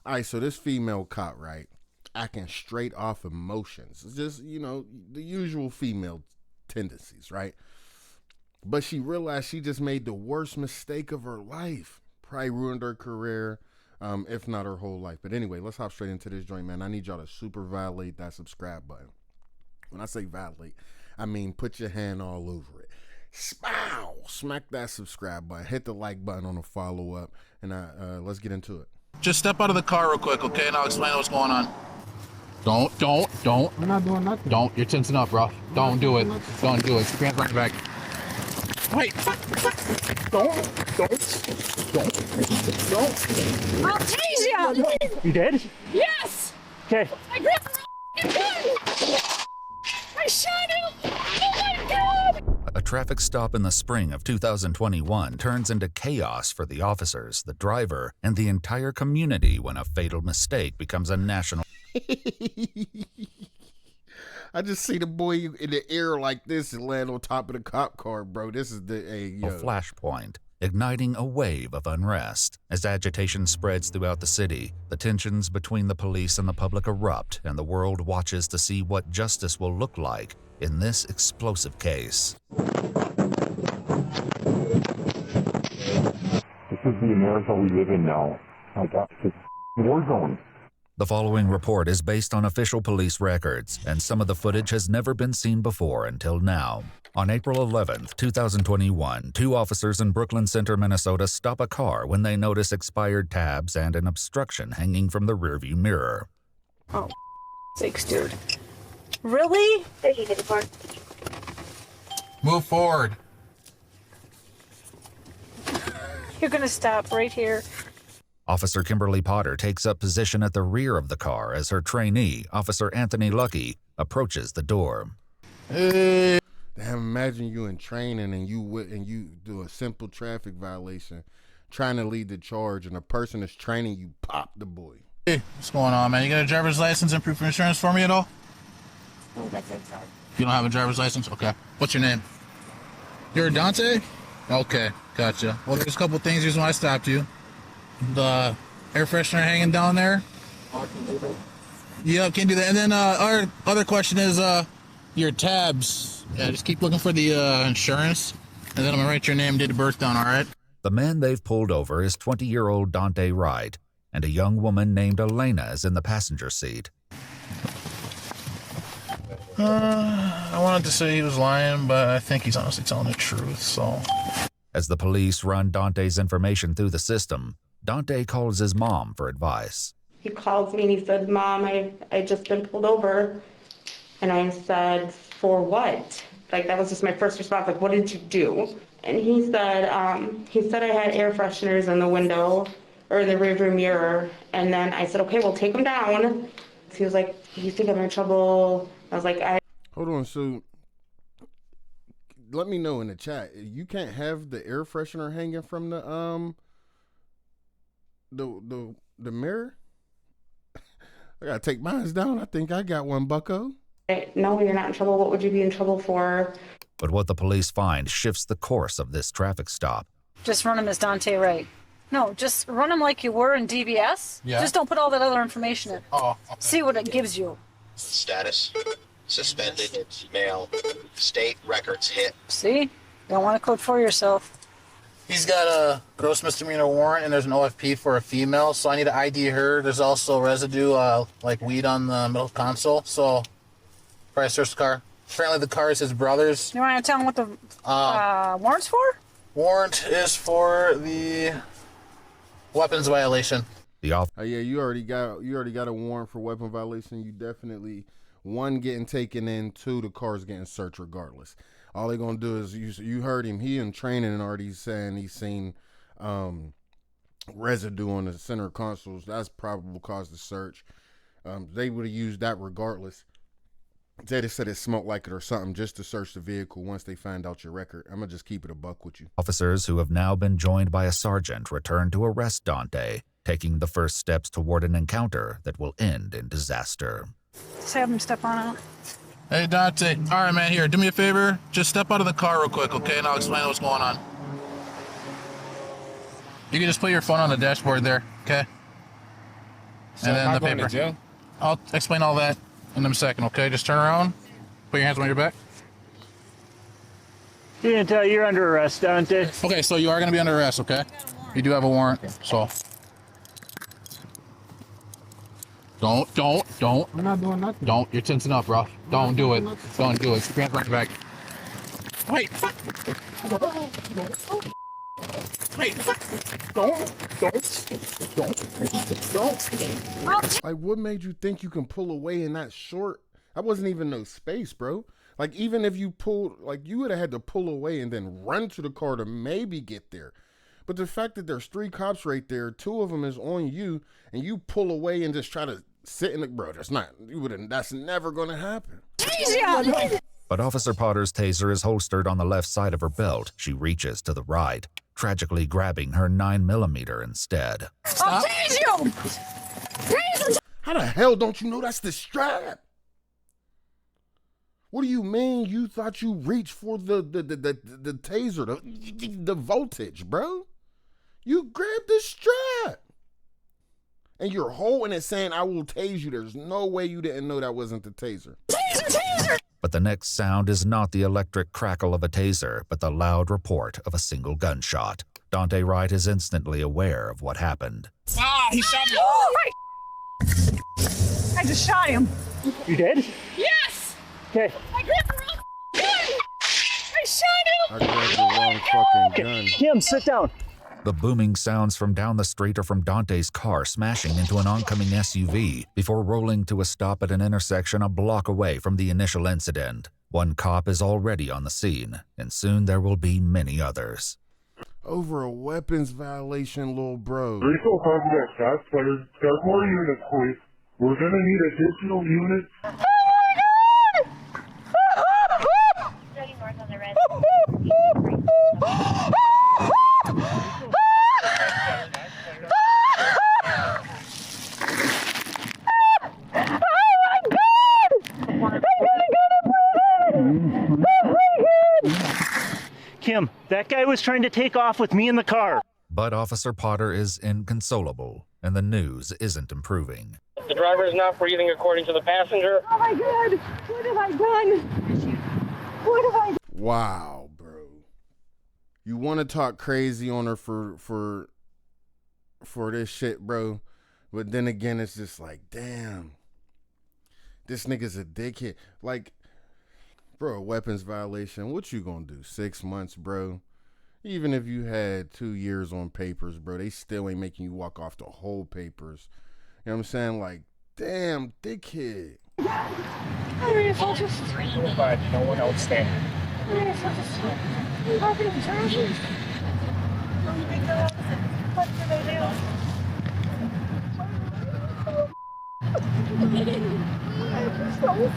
All right, so this female cop, right, acting straight off emotions. It's just, the usual female tendencies, right? But she realized she just made the worst mistake of her life. Probably ruined her career, if not her whole life. But anyway, let's hop straight into this joint, man. I need y'all to super violate that subscribe button. When I say violate, I mean put your hand all over it. Spow! Smack that subscribe button. Hit the like button on the follow up. And let's get into it. Just step out of the car real quick, okay? And I'll explain what's going on. Don't. I'm not doing nothing. Don't. You're tensing up, bro. Don't do it. Don't do it. Keep your hands right back. Wait. Don't. I'll tase you! You did? Yes! Okay. I grabbed the gun! I shot him! Oh my God! A traffic stop in the spring of 2021 turns into chaos for the officers, the driver, and the entire community when a fatal mistake becomes a national. I just see the boy in the air like this and land on top of the cop car, bro. This is the flashpoint, igniting a wave of unrest. As agitation spreads throughout the city, the tensions between the police and the public erupt, and the world watches to see what justice will look like in this explosive case. This is the America we live in now. My God, it's a war zone. The following report is based on official police records, and some of the footage has never been seen before until now. On April 11th, 2021, two officers in Brooklyn Center, Minnesota stop a car when they notice expired tabs and an obstruction hanging from the rearview mirror. Oh, sakes, dude. Really? Move forward. You're gonna stop right here. Officer Kimberly Potter takes up position at the rear of the car as her trainee, Officer Anthony Lucky, approaches the door. Damn, imagine you in training and you do a simple traffic violation, trying to lead the charge, and a person is training you pop the boy. Hey, what's going on, man? You got a driver's license and proof of insurance for me at all? You don't have a driver's license? Okay. What's your name? You're Dante? Okay, gotcha. Well, there's a couple things. Here's why I stopped you. The air freshener hanging down there. Yeah, can't do that. And then our other question is your tabs. Yeah, just keep looking for the insurance, and then I'm gonna write your name, date of birth down. All right. The man they've pulled over is 20-year-old Dante Wright, and a young woman named Elena is in the passenger seat. I wanted to say he was lying, but I think he's honestly telling the truth. So, as the police run Dante's information through the system, Dante calls his mom for advice. He called me and he said, "Mom, I just been pulled over." And I said, "For what?" Like, that was just my first response. Like, what did you do? And he said I had air fresheners in the window or in the rearview mirror. And then I said, "Okay, we'll take them down." He was like, "You think I'm in trouble?" I was like, Hold on, so let me know in the chat. You can't have the air freshener hanging from the mirror? I gotta take mine down. I think I got one, bucko. "No, you're not in trouble. What would you be in trouble for?" But what the police find shifts the course of this traffic stop. Just run him as Dante Wright. No, just run him like you were in DBS. Yeah. Just don't put all that other information in. oh, okay. See what it gives you. Status, suspended, mail, state records hit. See? Don't want to code for yourself. He's got a gross misdemeanor warrant, and there's an OFP for a female, so I need to ID her. There's also residue, like weed on the middle console, so probably search the car. Apparently the car is his brother's. You want to tell him what the warrant's for? Warrant is for the weapons violation. Yeah, you already got a warrant for weapon violation. You definitely, one, getting taken in, two, the car's getting searched regardless. All they're gonna do is, you heard him, he in training and already saying he's seen residue on the center consoles. That's probable cause to search. They would have used that regardless. They just said it smoked like it or something just to search the vehicle once they find out your record. I'm gonna just keep it a buck with you. Officers who have now been joined by a sergeant return to arrest Dante, taking the first steps toward an encounter that will end in disaster. Just have him step on out. Hey, Dante. All right, man, here, do me a favor. Just step out of the car real quick, okay, and I'll explain what's going on. You can just put your phone on the dashboard there, okay? and then the paper. Jail? I'll explain all that in a second, okay? Just turn around, put your hands on your back. You didn't tell you're under arrest, Dante. Okay, so you are going to be under arrest, okay? You do have a warrant, so. Don't. I'm not doing nothing. Don't. You're tensing up, bro. Don't do it. Don't do it. Keep your hands on your back. Wait. Wait. Don't. Like, what made you think you can pull away in that short? That wasn't even no space, bro. Like, even if you pulled, like, you would have had to pull away and then run to the car to maybe get there. But the fact that there's 3 cops right there, 2 of them is on you, and you pull away and just try to sit in the, bro, that's never going to happen. But Officer Potter's taser is holstered on the left side of her belt. She reaches to the right, tragically grabbing her 9mm instead. I'll tase you! How the hell don't you know that's the strap? What do you mean you thought you reached for the taser, the voltage, bro? You grabbed the strap. And you're holding it saying, I will tase you. There's no way you didn't know that wasn't the taser. Taser! But the next sound is not the electric crackle of a taser, but the loud report of a single gunshot. Dante Wright is instantly aware of what happened. Ah, he shot me. Oh, my... I just shot him. You did? Yes! Okay. I grabbed the wrong gun! I shot him! I grabbed the wrong fucking gun. Kim, sit down. The booming sounds from down the street are from Dante's car smashing into an oncoming SUV before rolling to a stop at an intersection a block away from the initial incident. One cop is already on the scene, and soon there will be many others. Over a weapons violation, little bro. Are you still talking about shots fired? Got more units, please. We're gonna need additional units. North on the red. Kim, that guy was trying to take off with me in the car. But Officer Potter is inconsolable, and the news isn't improving. The driver is not breathing according to the passenger. Oh my God! What have I done? What have I done? Wow, bro. You want to talk crazy on her for this shit, bro. But then again, it's just like, damn. This nigga's a dickhead. Like, bro, weapons violation. What you gonna do? 6 months, bro? Even if you had 2 years on papers, bro, they still ain't making you walk off the whole papers. You know what I'm saying? Like, damn, dickhead. I mean, if I'll just... But no one else standing. I mean, if I'll just... How can I charge you? What did I do?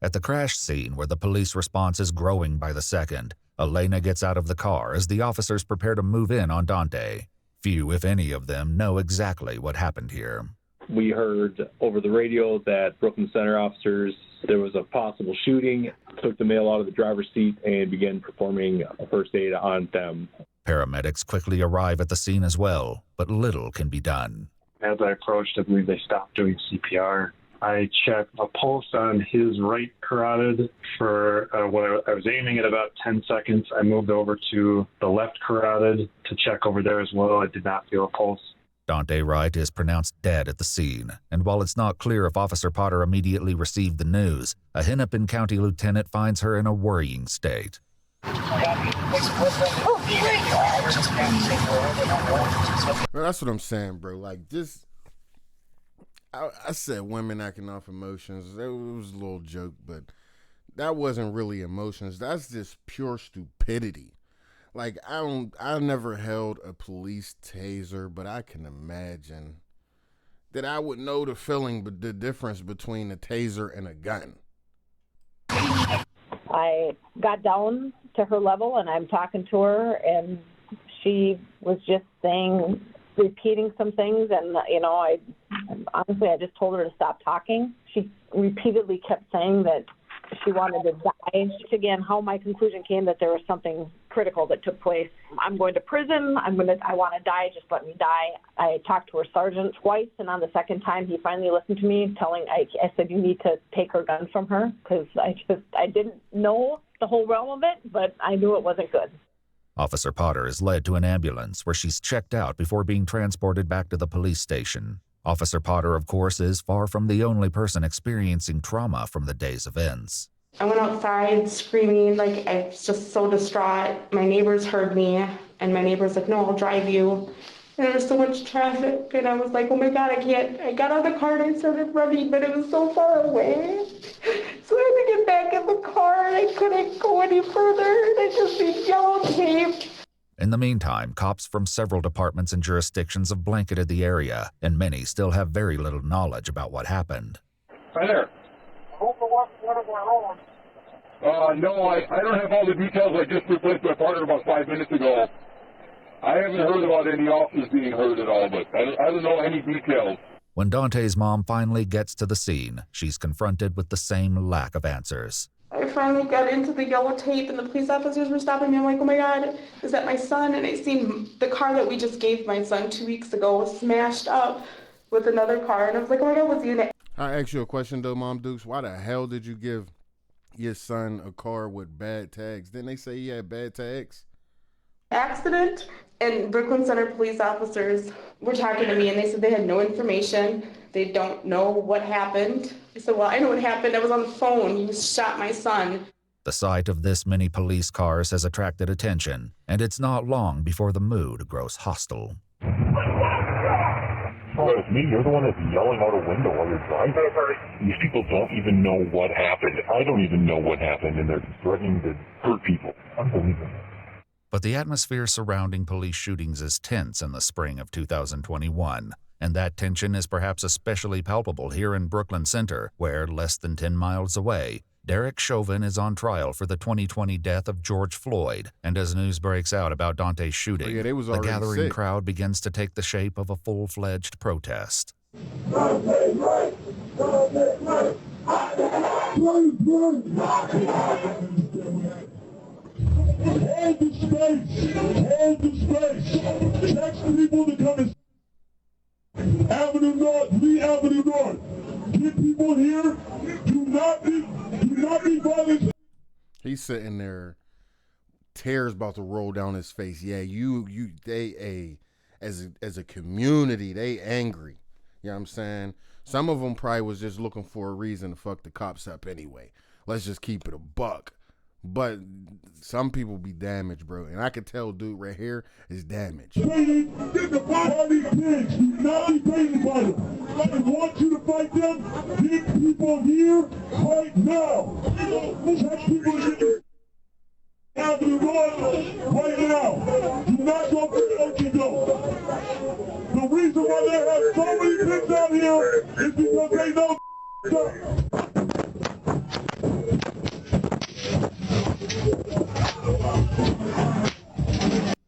At the crash scene, where the police response is growing by the second, Elena gets out of the car as the officers prepare to move in on Dante. Few, if any of them, know exactly what happened here. We heard over the radio that Brooklyn Center officers, there was a possible shooting, took the male out of the driver's seat and began performing first aid on them. Paramedics quickly arrive at the scene as well, but little can be done. As I approached, I believe they stopped doing CPR. I checked a pulse on his right carotid for when I was aiming at about 10 seconds. I moved over to the left carotid to check over there as well. I did not feel a pulse. Dante Wright is pronounced dead at the scene, and while it's not clear if Officer Potter immediately received the news, a Hennepin County lieutenant finds her in a worrying state. Well, that's what I'm saying, bro. Like, this... I said women acting off emotions. It was a little joke, but that wasn't really emotions. That's just pure stupidity. Like, I never held a police taser, but I can imagine that I would know the feeling, but the difference between a taser and a gun. I got down to her level and I'm talking to her, and she was just repeating some things, and I just told her to stop talking. She repeatedly kept saying that she wanted to die. Again, how my conclusion came that there was something critical that took place. I'm going to prison. I want to die. Just let me die. I talked to her sergeant twice, and on the second time, he finally listened to me, I said, you need to take her gun from her, because I didn't know the whole realm of it, but I knew it wasn't good. Officer Potter is led to an ambulance where she's checked out before being transported back to the police station. Officer Potter, of course, is far from the only person experiencing trauma from the day's events. I went outside screaming, like I was just so distraught. My neighbors heard me, and my neighbor's like, no, I'll drive you. And there was so much traffic, and I was like, oh my God, I can't. I got out of the car and I started running, but it was so far away. So I had to get back in the car, and I couldn't go any further, and I just need yellow tape. In the meantime, cops from several departments and jurisdictions have blanketed the area, and many still have very little knowledge about what happened. Hi there. No, I don't have all the details. I just replaced my partner about 5 minutes ago. I haven't heard about any officers being hurt at all, but I don't know any details. When Dante's mom finally gets to the scene, she's confronted with the same lack of answers. I finally got into the yellow tape, and the police officers were stopping me. I'm like, oh my God, is that my son? And I seen the car that we just gave my son 2 weeks ago was smashed up with another car. And I was like, oh my God, was he in it? I ask you a question though, Mom Dukes. Why the hell did you give your son a car with bad tags? Didn't they say he had bad tags? Accident, and Brooklyn Center police officers were talking to me, and they said they had no information. They don't know what happened. I said, well, I know what happened. I was on the phone. He shot my son. The sight of this many police cars has attracted attention, and it's not long before the mood grows hostile. It's me. You're the one that's yelling out a window while you're driving. These people don't even know what happened. I don't even know what happened, and they're threatening to hurt people. Unbelievable. But the atmosphere surrounding police shootings is tense in the spring of 2021, and that tension is perhaps especially palpable here in Brooklyn Center, where, less than 10 miles away, Derek Chauvin is on trial for the 2020 death of George Floyd, and as news breaks out about Dante's shooting, the gathering crowd begins to take the shape of a full-fledged protest. Hold the space! Hold the space! Text people to come in Avenue North, Lee Avenue North. Get people here. Do not be violent. He's sitting there, tears about to roll down his face. Yeah, as a community, they angry. You know what I'm saying? Some of them probably was just looking for a reason to fuck the cops up anyway. Let's just keep it a buck. But some people be damaged, bro. And I can tell dude right here is damaged. Get the body pigs. Not be crazy by them. I want you to fight them. Get people here right now. Text people to get Avenue North right now. Do not go for Okie Doke. The reason why they have so many pigs out here is because they know.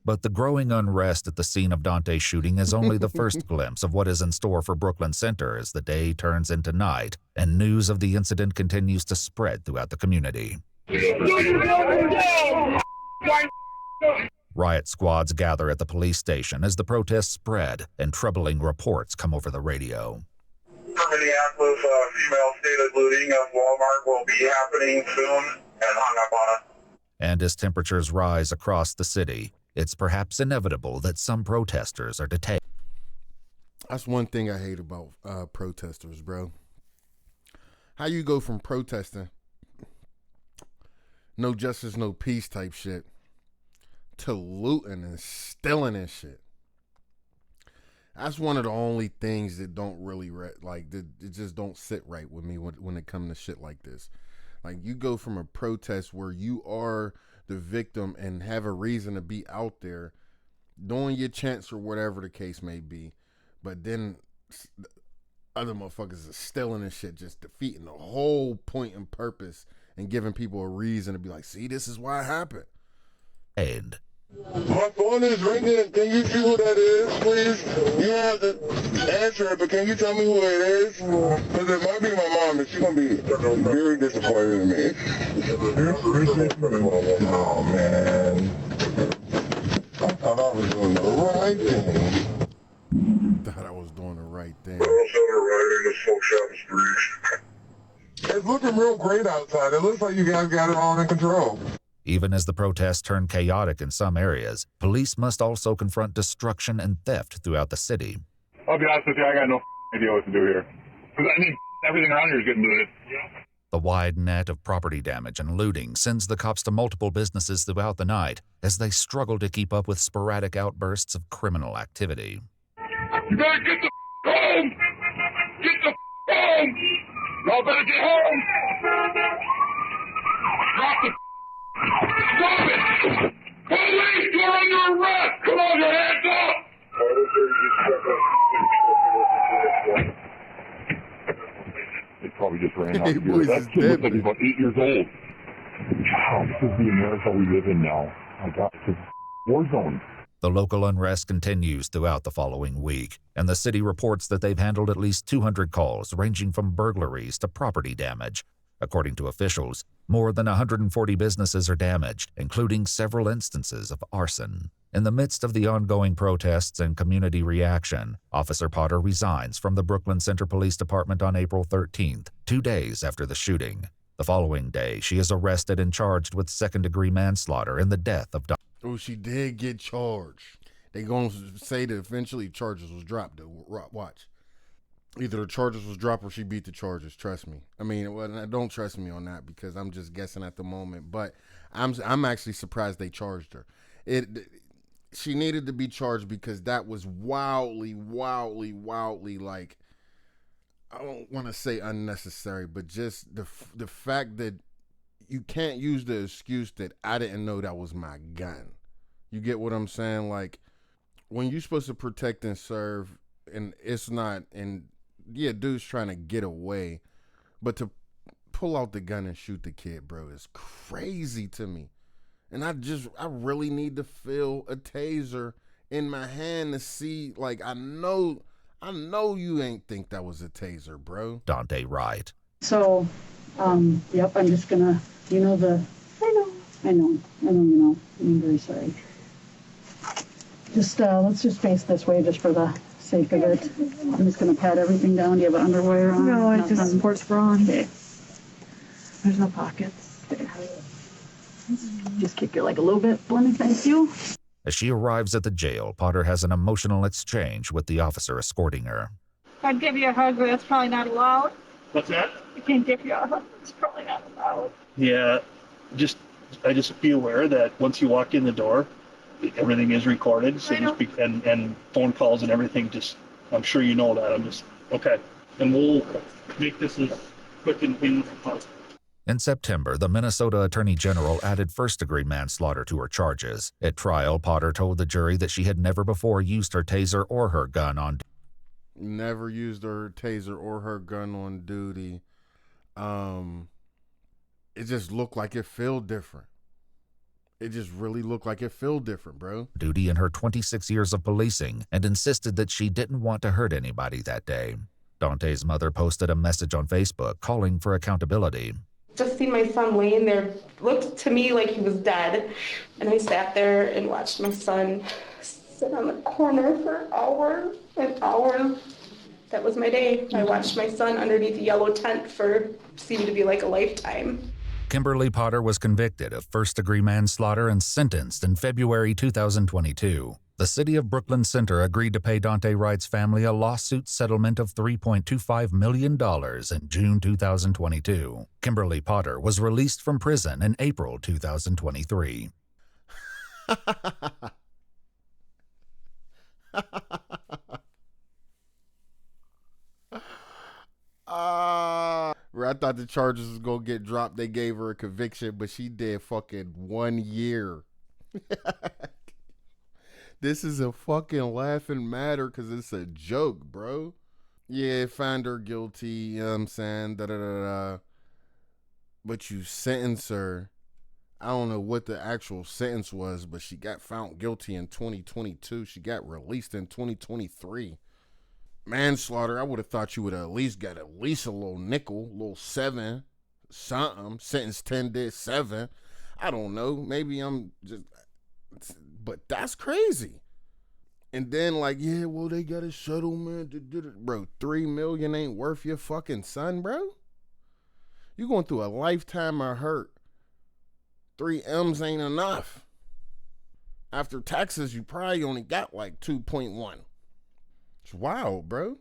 But the growing unrest at the scene of Dante's shooting is only the first glimpse of what is in store for Brooklyn Center as the day turns into night and news of the incident continues to spread throughout the community. Riot squads gather at the police station as the protests spread and troubling reports come over the radio. Minneapolis, female stated looting of Walmart will be happening soon, and hung up on us. And as temperatures rise across the city, it's perhaps inevitable that some protesters are detained. That's one thing I hate about protesters, bro. How you go from protesting, no justice, no peace type shit, to looting and stealing and shit. That's one of the only things that don't really, it just don't sit right with me when it comes to shit like this. Like, you go from a protest where you are the victim and have a reason to be out there doing your chants or whatever the case may be, but then other motherfuckers are stealing and shit, just defeating the whole point and purpose and giving people a reason to be like, see, this is why it happened. And my phone is ringing. Can you see who that is, please? You don't have to answer it, but can you tell me who it is? Because it might be my mom, and she's going to be very disappointed in me. Oh, man. Thought I was doing the right thing. Thought I was doing the right thing. It's looking real great outside. It looks like you guys got it all in control. Even as the protests turn chaotic in some areas, police must also confront destruction and theft throughout the city. I'll be honest with you, I got no idea what to do here. Because I mean, everything around here is getting looted. The wide net of property damage and looting sends the cops to multiple businesses throughout the night as they struggle to keep up with sporadic outbursts of criminal activity. You better get the home! Get the home! Y'all better get home! Drop the Stop it! Police, you're under arrest! Come on, your hands up! They probably just ran out of here. That kid looks like he's about 8 years old. Wow, this is the America we live in now. I got to war zone. The local unrest continues throughout the following week, and the city reports that they've handled at least 200 calls ranging from burglaries to property damage. According to officials, more than 140 businesses are damaged, including several instances of arson. In the midst of the ongoing protests and community reaction, Officer Potter resigns from the Brooklyn Center Police Department on April 13th, 2 days after the shooting. The following day, she is arrested and charged with second-degree manslaughter in the death of Oh, she did get charged. They gonna say that eventually charges was dropped. Watch. Either the charges was dropped or she beat the charges. Trust me. I mean, well, don't trust me on that because I'm just guessing at the moment. But I'm actually surprised they charged her. She needed to be charged because that was wildly like, I don't want to say unnecessary, but just the fact that you can't use the excuse that I didn't know that was my gun. You get what I'm saying? Like, when you're supposed to protect and serve, and it's not, and yeah, dude's trying to get away, but to pull out the gun and shoot the kid, bro, is crazy to me. And I really need to feel a taser in my hand to see, like, I know you ain't think that was a taser, bro. Dante Wright. So, yep, I'm just gonna, I know, I'm very sorry. Just, let's just face this way just for the sake of it. I'm just gonna pat everything down. Do you have underwear on? No, I Nothing? just sports bra on. Okay. There's no pockets. Okay. Just kick your leg a little bit for me, thank you. As she arrives at the jail, Potter has an emotional exchange with the officer escorting her. I'd give you a hug, but that's probably not allowed. What's that? I can't give you a hug. It's probably not allowed. Yeah, I just be aware that once you walk in the door, everything is recorded, so just and phone calls and everything. Just, I'm sure you know that. I'm just okay, and we'll make this as quick and painless as possible. In September, the Minnesota Attorney General added first-degree manslaughter to her charges. At trial, Potter told the jury that she had never before used her taser or her gun on duty. Never used her taser or her gun on duty. It just looked like it felt different. It just really looked like it felt different, bro. Duty in her 26 years of policing, and insisted that she didn't want to hurt anybody that day. Dante's mother posted a message on Facebook calling for accountability. Just seen my son laying there, looked to me like he was dead. And I sat there and watched my son sit on the corner for hours and hours. That was my day. I watched my son underneath the yellow tent for seemed to be like a lifetime. Kimberly Potter was convicted of first-degree manslaughter and sentenced in February 2022. The city of Brooklyn Center agreed to pay Dante Wright's family a lawsuit settlement of $3.25 million in June 2022. Kimberly Potter was released from prison in April 2023. I thought the charges was gonna get dropped. They gave her a conviction, but she did fucking 1 year. This is a fucking laughing matter because it's a joke, bro. Yeah, find her guilty, you know what I'm saying? But you sentence her. I don't know what the actual sentence was, but she got found guilty in 2022. She got released in 2023. Manslaughter, I would have thought you would have at least a little nickel, little 7, something. Sentence 10 days, 7. I don't know. Maybe I'm just But that's crazy. And then like, yeah, well, they got a settlement. Bro, $3 million ain't worth your fucking son, bro. You going through a lifetime of hurt. 3 M's ain't enough. After taxes, you probably only got like 2.1. It's wild, bro.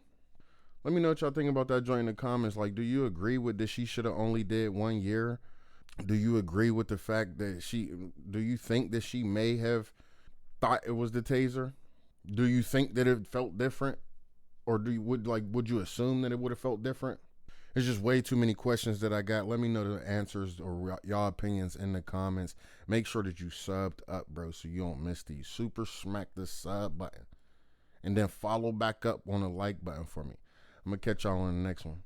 Let me know what y'all think about that joint in the comments. Like, do you agree with that she should have only did 1 year? Do you agree with the fact that do you think that she may have thought it was the taser? Do you think that it felt different? Or would you assume that it would have felt different? There's just way too many questions that I got. Let me know the answers or y'all opinions in the comments. Make sure that you subbed up, bro, so you don't miss these. Super smack the sub button. And then follow back up on the like button for me. I'm going to catch y'all on the next one.